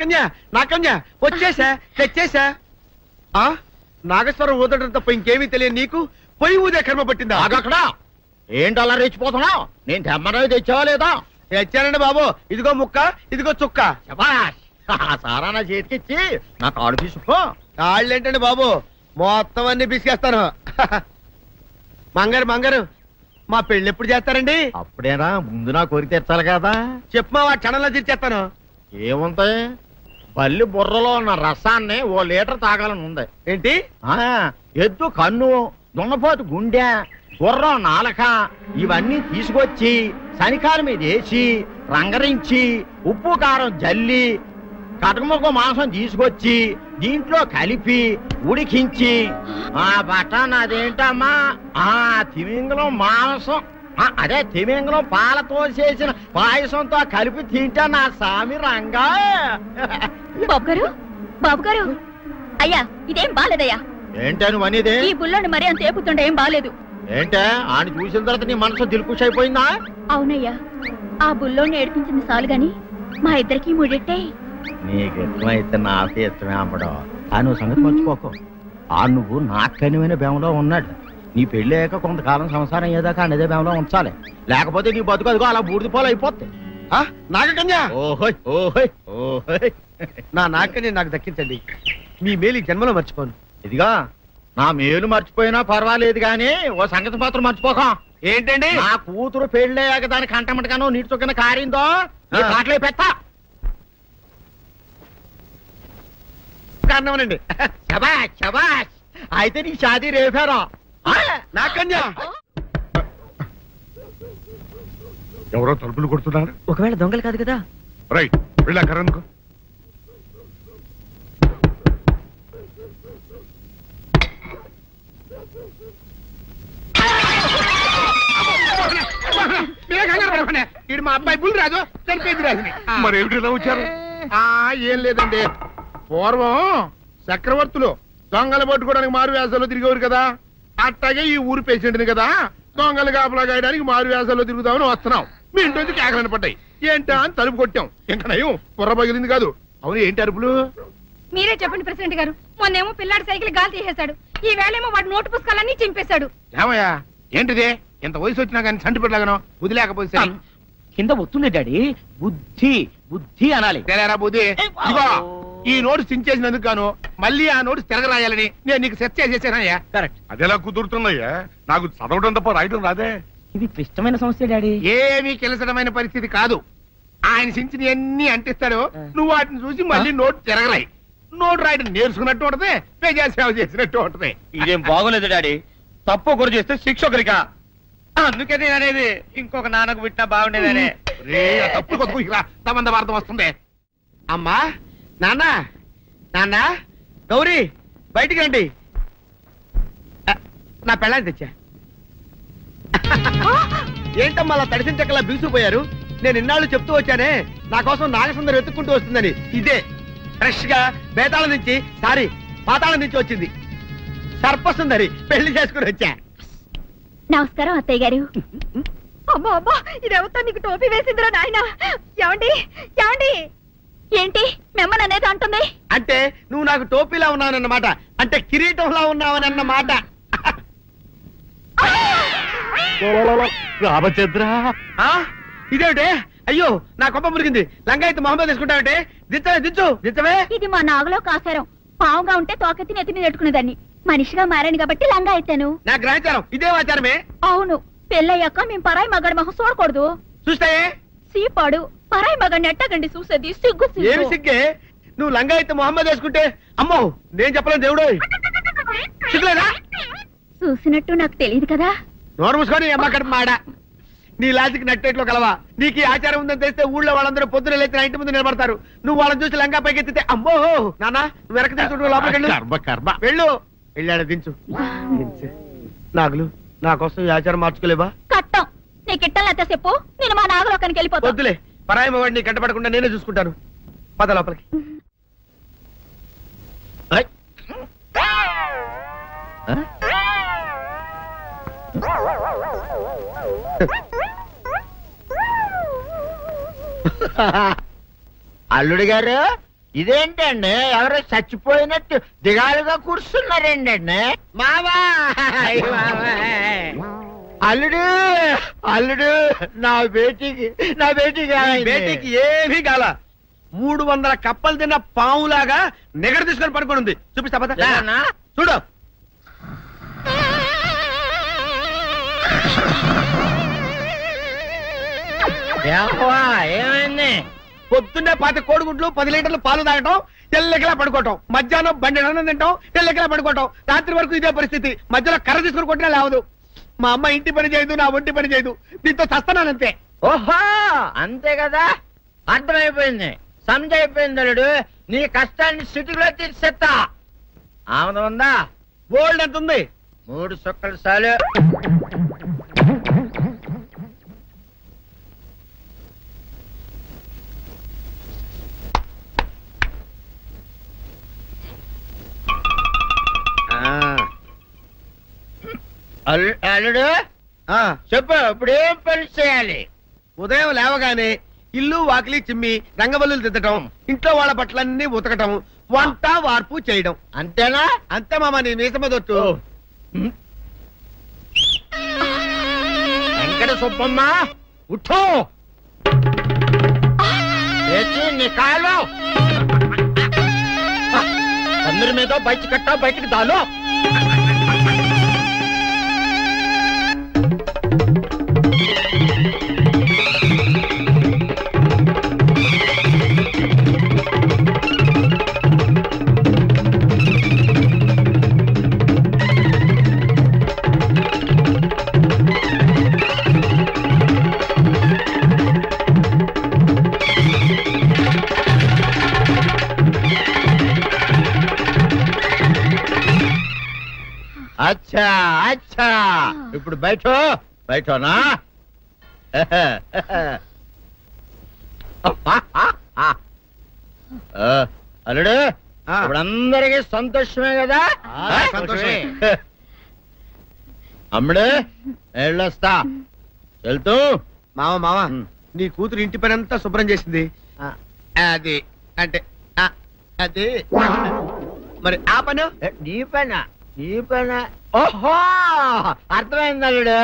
కన్యా నా కన్యా వచ్చేసా తెచ్చేసా. నాగేశ్వరం ఊదటం తప్ప ఇంకేమీ తెలియదు నీకు. పొయ్యి ఊదే కర్మ పట్టిందా? అక్కడ ఏంటి అలా రెచ్చిపోతున్నావు? నేను తెమ్మనవి తెచ్చావా లేదా? తెచ్చానండి బాబు. ఇదిగో ముక్క, ఇదిగో చుక్క. సారా నా చేతికిచ్చి నా కాడు తీసుకో. కాళ్ళు ఏంటండి బాబు, మొత్తం అన్ని బిసికేస్తాను. మంగారు మంగారు, మా పెళ్ళి ఎప్పుడు చేస్తారండి? అప్పుడేనా, ముందు నా కోరిక తెచ్చాలి కదా. చెప్పమా, క్షణంలో తీర్చేస్తాను. ఏముంటాయి, బల్లి బుర్రలో ఉన్న రసాన్ని 1 లీటర్ తాగాలని ఉంది. ఏంటి? ఎద్దు కన్ను, దున్నపోతు గుండె, గుర్రం నాలక ఇవన్నీ తీసుకొచ్చి శనికాల మీద వేసి రంగరించి ఉప్పు కారం జల్లి కటకముక్క మాంసం తీసుకొచ్చి దీంట్లో కలిపి ఉడికించి బటన్ అదేంటమ్మా తిమింగలం మాంసం, అదే తిమింగలం పాలతో చేసిన పాయసంతో కలిపి తింటా నా సామి రంగా. బాబు గారు అయ్యా, ఇదేం బాలేదయ్యా. ఏంటని అనేది? ఈ బుల్లోని మరీ అంత ఏపుతుండే ఏం బాలేదు. ఏంటే ఆయన చూసిన తర్వాత నీ మనసు దిల్కుష్ అయిపోయిందా? అవునయ్యా, ఆ బుల్లోని ఏడిపించింది చాలు గాని మా ఇద్దరికి ముడిట్టే. నీకు ఇష్టమైతే నాకు ఇష్టమే అమ్మడం. ఆ నువ్వు సంగతి మర్చిపోకు. నువ్వు నాకు కనివైన బేమలో ఉన్నాడు. నీ పెళ్లి అయ్యాక కొంతకాలం సంసారం ఏదాకా అనేదే బేమలో ఉంచాలి, లేకపోతే నీ బతుకు అదిగో అలా బూడిదిపోలు అయిపోతాయి. నాగకన్యా, ఓహోయ్ ఓహోయ్ ఓహోయ్, నా నాగకన్య నాకు దక్కించండి. మీ మేలు జన్మలో మర్చిపోను. ఇదిగా నా మేలు మర్చిపోయినా పర్వాలేదు గాని ఓ సంగతి మాత్రం మర్చిపోకం. ఏంటండి? నా కూతురు పెళ్ళయ్యాక దానికి కంటమటగానో నీటి చొక్కన కారిందో కాట్లే పెట్టా కారణమనండి. శబాష్ శబాష్, అయితే నీ షాదీ రేపారా? నాకన్యా, ఎవరో తలుపులు కొడుతున్నారు. ఒకవేళ దొంగలు కాదు కదా? రైట్, వెళ్ళాకరనుకో. ఇది మా అబ్బాయి బుల్ రాజు, చనిపోయింది రాజుని. మరి ఏమిటి ఇలా వచ్చారు? ఏం లేదండి, పూర్వం చక్రవర్తులు దొంగలు పట్టుకోవడానికి మారు వేసాల్లో తిరిగేవారు కదా. అట్టాగే ఈ ఊరు పేషెంట్ని కదా దొంగలు కాపలా గాయడానికి మారు వేసాల్లో తిరుగుదామని వస్తున్నాం. మీ ఇంటి కేకలని పడ్డాయి. ఏంటా అని తలుపు కొట్టాం. ఇంకా నయం బుర్ర పగిలింది కాదు. అవును, ఏంటి అరుపులు? మీరే చెప్పండి ప్రెసిడెంట్ గారు. మొన్నేమో పిల్లాడి సైకిల్ గాలి తీసేశాడు, ఈ వేళేమో వాడి నోటు పుస్తకాలన్నీ చింపేశాడు. ఏమయ్యా, ఏంటిదే? ఎంత వయసు వచ్చినా కానీ సంటి పెట్టలాగనో బుద్ధి లేకపోతే కింద వస్తుంది డాడీ. బుద్ధి బుద్ధి అనాలి. తెలేరా బుద్ధి. ఇదిగో, ఈ నోటు చించేసినందుకు గాను మళ్ళీ ఆ నోటు తిరగరాయాలని నేను నీకు సెట్ చేసేసానయ్యా. కరెక్ట్. అదెలా కుదురుతున్నాయ్యా? నాకు చదవడం తప్ప రాయడం రాదే. ఇది క్లిష్టమైన సమస్య డాడీ. ఏమీ కిలసడమైన పరిస్థితి కాదు. ఆయన చించిన ఎన్ని అంటిస్తాడు, నువ్వు వాటిని చూసి మళ్ళీ నోటు తిరగరాయి. నోటు రాయడం నేర్చుకున్నట్టు ఉంటది, ప్రజాసేవ చేసినట్టు ఉంటది. ఇదేం బాగోలేదు డాడీ. తప్పు ఒకరు చేస్తే శిక్ష ఒకరికా? అందుకే నేను అనేది ఇంకొక నాన్నకు పుట్టినా బాగుండేదనే. తప్పు కొద్దు ఇలా సంబంధ వార్త వస్తుంది. అమ్మా, నాన్న, నాన్న, గౌరీ బయటికి రండి. నా పెళ్ళాన్ని తెచ్చా. ఏంటమ్మా అలా తడిసిన చెక్కలా బిగుసిపోయారు? నేను ఇన్నాళ్ళు చెప్తూ వచ్చానే నా కోసం నాగసుందరం వెతుక్కుంటూ వస్తుందని. ఇదే ఫ్రెష్ గా బేతాళం నుంచి పాతాళం నుంచి వచ్చింది సర్పసుందరి. పెళ్లి చేసుకుని వచ్చా. నమస్కారం అత్తయ్య గారు. అమ్మా అమ్మా, ఇదెవతో నీకు టోపీ వేసిందిరా నాయన. ఏమండి ఏమండి, ఏంటి మిమ్మల్ని అనేది అంటుంది? అంటే నువ్వు నాకు టోపీలా ఉన్నావనన్నమాట, అంటే కిరీటంలా ఉన్నావని అన్నమాట. రామచంద్ర, ఇదేమిటే? అయ్యో, నా కొప్ప మురిగింది. లంగా అయితే మొహమ్మద్ తీసుకుంటావంటే దించవే, దించవే. ఇది మా నాగులో కాసారం. పావుగా ఉంటే తోకెత్తి నెత్తి మీద పెట్టుకునేదాన్ని. మనిషిగా మారాను కాబట్టి లంగా అయితాను. నా గ్రహచారం ఇదే ఆచారమే. అవును, పెళ్ళయ్యాక మేము పరాయి మగాడి మొహం చూడకూడదు. చూస్తాయే సీపాడు పరాయి మగాడిని ఎట్టగండి చూసేది. సిగ్గు ఏమి సిగ్గే? నువ్వు లంగా అయితే మొహమ్మద్ వేసుకుంటే అమ్మో నేను చెప్పలేను దేవుడు. సిగ్గులేదా? చూసినట్టు నాకు తెలియదు కదా. నోరు మూసుకొని అమ్మకడ మాడ. నీ లాజిక్ నట్టేట్లో కలవా? నీకు ఈ ఆచారం ఉందని తెలిస్తే ఊళ్ళో వాళ్ళందరూ పొద్దున లేచి నా ఇంటి ముందు నిలబడతారు. నువ్వు వాళ్ళని చూసి లంగా పైకి ఎత్తితే అమ్మో నాన్న నువ్వు వెనక తీసుకుంటూ లోపలికి వెళ్ళు. వెళ్ళాడు, దించు. నాగులు, నా కోసం ఈ ఆచారం మార్చుకోలేవా? కట్టం నీకు ఇట్టలేతే చెప్పు, నేను మా నాగలోకానికి వెళ్ళిపోతా. వద్దులే, పరాయి మగాడిని కంటపడకుండా నేనే చూసుకుంటాను. పద లోపలికి. అల్లుడు గారు, ఇదేంటండి ఎవరో చచ్చిపోయినట్టు దిగాలుగా కూర్చున్నారేంటండి మావా అల్లుడు అల్లుడు నా బేటీకి బేటీకి ఏమీ కాల 300 కప్పలు తిన్న పావులాగా నిగడ తీసుకొని పడుకొని ఉంది. చూపిస్తా పద. చూడు ఏమైంది? పొద్దున్నే 10 కోడిగుడ్లు 10 లీటర్లు పాలు తాగటం, తెల్లకిలా పడుకోవటం, మధ్యాహ్నం బండి అన్నం తింటాం, తెల్లకిలా పడుకోవటం, రాత్రి వరకు ఇదే పరిస్థితి. మధ్యలో కర్ర తీసుకుని కొట్టినా లేవదు. మా అమ్మ ఇంటి పని చేయదు, నా ఒంటి పని చేయదు. దీంతో చస్తానంతే. ఓహో అంతే కదా, అర్థమైపోయింది, సమజైపోయింది అల్లుడు. నీ కష్టాన్ని సిటీలో తీర్చేస్తా. ఆమె ఉందా? గోల్డ్ ఎంత ఉంది? 3 సుక్కలు చాలు. అల్లుడు చెప్పు, ఇప్పుడు ఏం పని చేయాలి? ఉదయం లేవగానే ఇల్లు వాకిలి చిమ్మి రంగవల్లులు దిద్దటం, ఇంట్లో వాళ్ళ బట్టలన్నీ ఉతకటం, వంట వార్పు చేయడం. అంతేనా? అంతే మామ, నీ మీసమదొట్టు. వెంకట సుబ్బమ్మ ఉఠో, నీ కాలు అందరి మీద బయట కట్టా, బయటికి దాలో. అచ్చా అచ్చా, ఇప్పుడు బయటనా? అల్లుడు ఇప్పుడు అందరికి సంతోషమే కదా? సంతోషమే. అమ్ముడు వెళ్ళొస్తా, వెళ్తూ. మామ నీ కూతురు ఇంటి పని అంతా శుభ్రం చేసింది. అది అంటే అది మరి ఆ పని నీ పైన ఓహో అర్థమైంది అల్లుడు,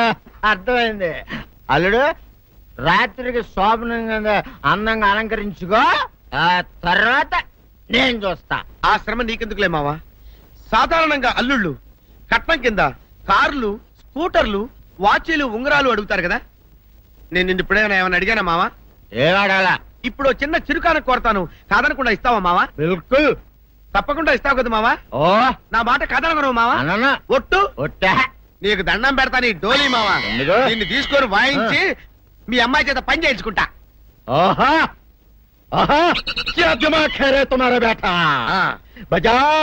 అర్థమైంది. అల్లుడు రాత్రికి శోభనంగా అందంగా అలంకరించుకో, ఆ తర్వాత నేను చూస్తా. ఆ శ్రమ నీకెందుకులే మావా. సాధారణంగా అల్లుళ్ళు కట్నం కింద కార్లు, స్కూటర్లు, వాచీలు, ఉంగరాలు అడుగుతారు కదా. నేను నిన్ను ఇప్పుడేమైనా ఏమైనా అడిగానా మావా? ఏవాడాలా? ఇప్పుడు చిన్న చిరుకాన కోరతాను, కాదనకుండా ఇస్తావా మావా? బిల్కుల్ తప్పకుండా ఇస్తావు కదా మావా. ఓ నా మాట కాదనగను మావా. అన్న ఒట్టు ఒట్టా నీకు దండం పెడతా నీ డోలీ మావా. ఎందుకు? దీన్ని తీసుకొని వాయించి మీ అమ్మాయి చేత పని చేయించుకుంటా. ఓహా ఓహా, क्या दिमाग है रे तुम्हारा बेटा? बजाओ,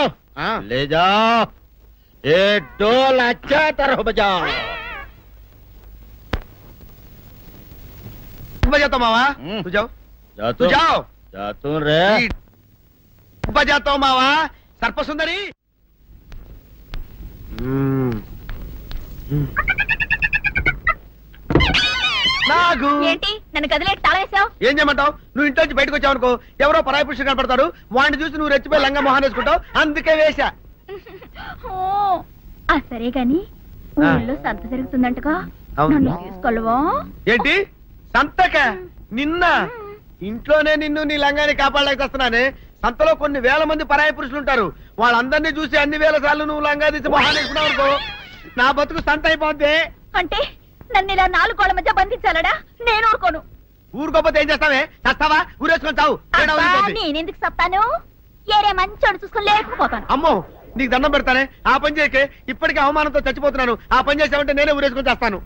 ले जाओ ये ढोल, अच्छा तरह बजाओ. बजाता मावा, तू जाओ, तू जाओ, जातू रे. बजाता मावा, सर्पसुंदरी. నాగు ఏంటి నన్ను గదిలేటి తాళేసావు? ఏం చేయమంటావు? నువ్వు ఇంట్లో నుంచి బయటకు వచ్చావు అనుకో, ఎవరో పరాయి పురుషులు కనపడతారు, వాడిని చూసి నువ్వు రెచ్చిపోయి లంగా మొహాన్ని వేసుకుంటావు, అందుకే వేశా. సరే గాని ఊళ్ళో సంత జరుగుతుందంటగా, నన్ను తీసుకెళ్ళవా? ఏంటి సంతక? నిన్న ఇంట్లోనే నిన్ను నీ లంగాన్ని కాపాడలేకొస్తున్నానే. సంతలో కొన్ని వేల మంది పరాయి పురుషులు ఉంటారు, వాళ్ళందరినీ చూసి అన్ని వేల సార్లు నువ్వు లంగా తీసి మొహాన్ని వేసుకున్నావు అనుకో, నా బతుకు సంత అయిపోద్ది. అంటే నన్ను ఇలా 4 గోళ్ల మధ్య బంధించాలడా? నేను ఊరుకోను. ఊరుకోపోతే ఏం చేస్తావే? చస్తావా? ఊరేసుకొని చావు. నేనెందుకు చెప్తాను? ఏరే మంచోడు చూసుకొని లేకపోతాను. అమ్మో నీకు దండం పెడతానే, ఆ పని చేయకే. ఇప్పటికే అవమానంతో చచ్చిపోతున్నాను, ఆ పని చేసావంటే నేనే ఊరేసుకొని చేస్తాను.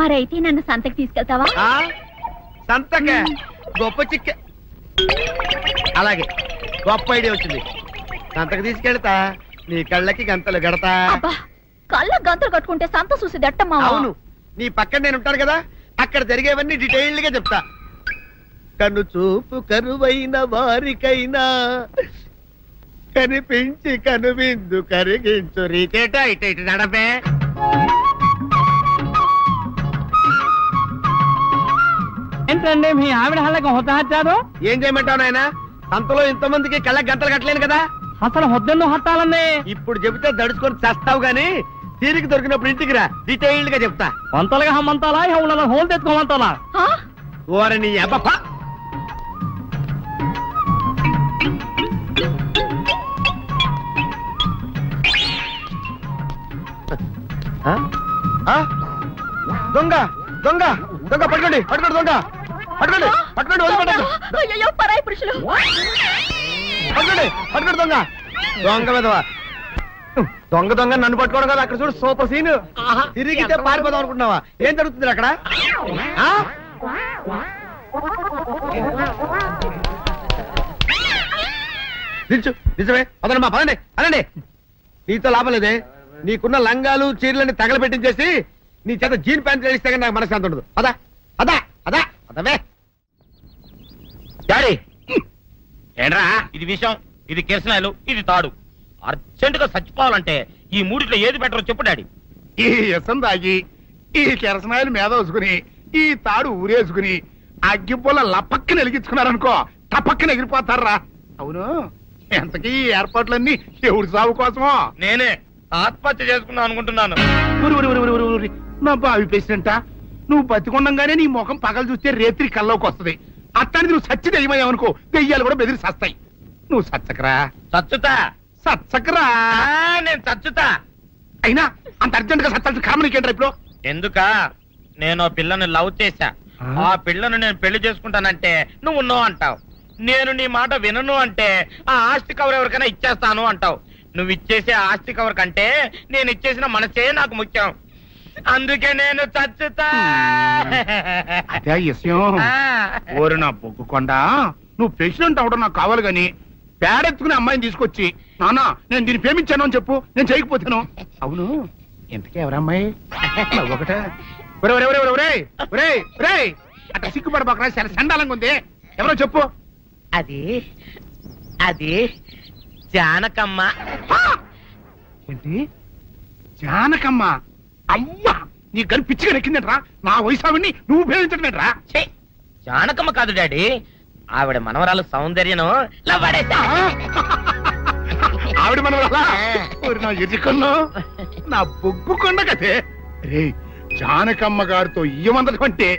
మరైతే నన్ను సంతకి తీసుకెళ్తావా? సంతకే గొప్ప చిక్కే. అలాగే గొప్ప ఐడియా వచ్చింది. సంతకు తీసుకెళ్తా, నీ కళ్ళకి గంతలు గడతా. కళ్ళ గంతలు కట్టుకుంటే సంత చూసి దట్టమ్మా. అవును, నీ పక్కన నేను ఉంటాను కదా, అక్కడ జరిగేవన్నీ డీటెయిల్డ్ గా చెప్తా. కను చూపు కరువైన వారికైనా కనిపించి కనువిందు కరిగించు రీతేట ఇట ఇటు నడపే. ఏంటండి మీ ఆవిడ హల్లకం హోతాచారు? ఏం చేయమంటావు నాయన? సంతలో ఇంతమందికి కళ్ళ గంటలు కట్టలేను కదా. అసలు హొద్దెన్ను హత్తాలన్నీ ఇప్పుడు చెబితే దడుచుకొని చేస్తావు గాని తీరికి దొరికినప్పుడు ఇంటికి రా, డీటెయిల్డ్ గా చెప్తా. వంతలుగా హమ్మంతాలా ఇక హోల్ తెచ్చుకోమంతాలా? ఓరి నీ అబ్బప్ప. దొంగ దొంగ దొంగ పట్టుకోండి పట్టుకోండి దొంగ పట్టుకోండి పట్టుకోండి వదిలిపెట్టండి. అయ్యో పరాయి పురుషులు. పట్టుకోండి పట్టుకోండి దొంగ దొంగ విధవా. దొంగ దొంగ నన్ను పట్టుకోవడం కదా. అక్కడ చూడు సూపర్ సీన్. తిరిగితే పారిపోదాం అనుకుంటున్నావా? ఏం జరుగుతుంది అక్కడ? నిజమే అదనమ్మా పదండి అనండి. నీతో లాభం లేదే. నీకున్న లంగాలు చీరలని తగలబెట్టించేసి నీ చేత జీన్ ప్యాంట్ వేస్తే కానీ నాకు మనశ్శాంతి ఉండదు. అదా అదా అదా అదవే డాడీ ఏంట్రా ఇది విషయం, ఇది కిరసనాయలు, ఇది తాడు. అర్జెంట్ గా చచ్చిపోవాలంటే ఈ మూడిట్లో ఏది బెటరో చెప్పు డాడీ. ఈ ఇసం తాగి ఈ కిరసనాయలు మీద వేసుకుని ఈ తాడు ఊరేసుకుని అగ్గిపూల లపక్కన వెలిగించుకున్నారనుకో టపక్కన ఎగిరిపోతారా. అవును, ఎంతకీ ఈ ఏర్పాట్లన్నీ ఎవరి సాగు కోసమో? నేనే ఆత్మహత్య చేసుకుందాం అనుకుంటున్నాను. నా బావి పేసినంట నువ్వు బతికొండంగానే నీ ముఖం పగలు చూస్తే రేత్రి కల్లోకి వస్తుంది. అత్తానికి నువ్వు సచ్చి దెయ్యమయ్యావనుకో దెయ్యాలు కూడా బెదిరి సస్తాయి. నువ్వు సచ్చకరా చచ్చుతా సచ్చకరా. నేను చచ్చుతా. అయినా అంత అర్జెంట్ గా సత్తాల్సిన కర్మ నీకేంట్రా ఇప్పుడు? ఎందుక నేను పిల్లని లవ్ చేశా. ఆ పిల్లను నేను పెళ్లి చేసుకుంటానంటే నువ్వు నో అంటావు. నేను నీ మాట వినను అంటే ఆ ఆస్తి కవర్ ఎవరికైనా ఇచ్చేస్తాను అంటావు. నువ్వు ఇచ్చేసే ఆస్తి కవర్ కంటే నేను ఇచ్చేసిన మనసే నాకు ముఖ్యం. అందుకే నేను చచ్చుతా. అదే విషయం. ఓరి నా బొగ్గుకొండ, నువ్వు ప్రెసిడెంట్ అవడం నాకు కావాలి గాని పేడెత్తుకునే అమ్మాయిని తీసుకొచ్చి నానా నేను దీన్ని ప్రేమించాను అని చెప్పు, నేను చేయకపోతాను. అవును, ఇంతకీ ఎవరమ్మాయి? ఒకటే అట్లా సిగ్గుపడబోకరా, చాలా సండాలంగా ఉంది. ఎవరో చెప్పు. అది అది జానకమ్మ. ఏంటి జానకమ్మ? అమ్మా నీ గని పిచ్చిగా నెక్కిందంట్రా. నా వయసావిని నువ్వు ప్రేమించటమేట్రా? జానకమ్మ కాదు డాడీ, ఆవిడ మనవరాలు సౌందర్యను ఆవిడ మనవరాలా? నా ఎదుకల్లో నా బొగ్గుకొండ కదే. రే జానకమ్మ గారితో ఇయ్యమందడం అంటే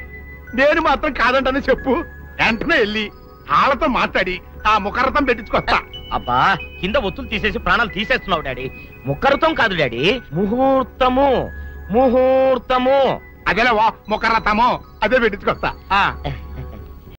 నేను మాత్రం కాదంటనే చెప్పు. వెంటనే వెళ్ళి వాళ్ళతో మాట్లాడి ఆ ముఖరథం పెట్టించుకొస్తా. అబ్బా కింద ఒత్తులు తీసేసి ప్రాణాలు తీసేస్తున్నావు డాడీ. ముఖరథం కాదు డాడీ, ముహూర్తము. ముహూర్తము అదేలా ముఖరథము అదే పెట్టించుకొస్తా.